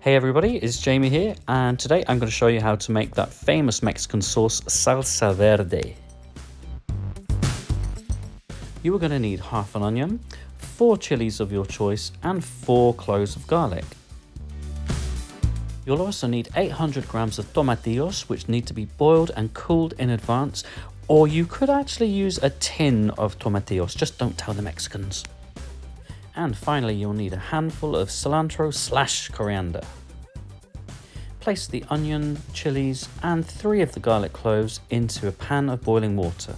Hey everybody, it's Jamie here, and today I'm going to show you how to make that famous Mexican sauce, Salsa Verde. You are going to need half an onion, 4 chilies of your choice, and 4 cloves of garlic. You'll also need 800 grams of tomatillos, which need to be boiled and cooled in advance, or you could actually use a tin of tomatillos, just don't tell the Mexicans. And finally, you'll need a handful of cilantro/coriander. Place the onion, chilies, and 3 of the garlic cloves into a pan of boiling water.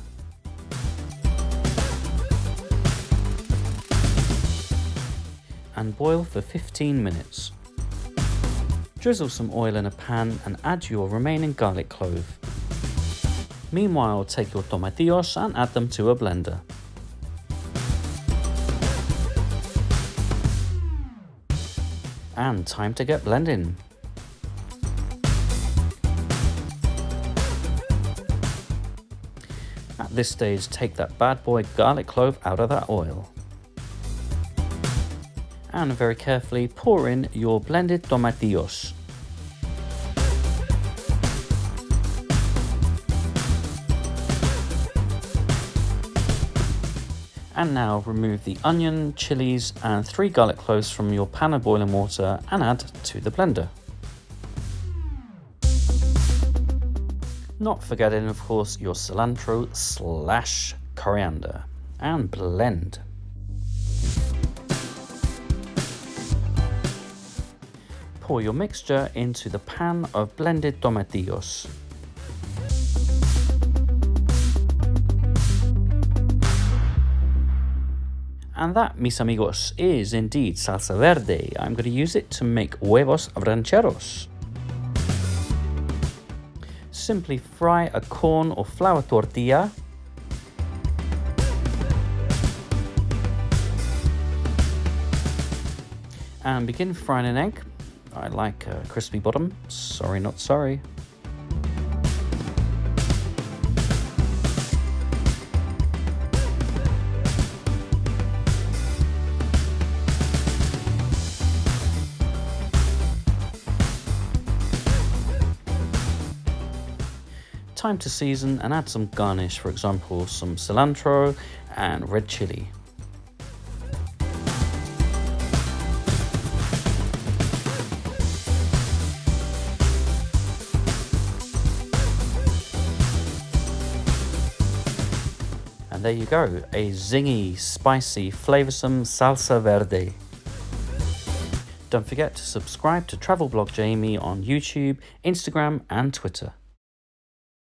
And boil for 15 minutes. Drizzle some oil in a pan and add your remaining garlic clove. Meanwhile, take your tomatillos and add them to a blender. And time to get blending. At this stage, take that bad boy garlic clove out of that oil. And very carefully pour in your blended tomatillos. And now remove the onion, chilies, and 3 garlic cloves from your pan of boiling water and add to the blender. Not forgetting, of course, your cilantro/coriander, and blend. Pour your mixture into the pan of blended tomatillos. And that, mis amigos, is indeed salsa verde. I'm going to use it to make huevos rancheros. Simply fry a corn or flour tortilla. And begin frying an egg. I like a crispy bottom. Sorry, not sorry. Time to season and add some garnish, for example, some cilantro and red chili. And there you go, a zingy, spicy, flavoursome salsa verde. Don't forget to subscribe to Travel Blog Jamie on YouTube, Instagram and Twitter.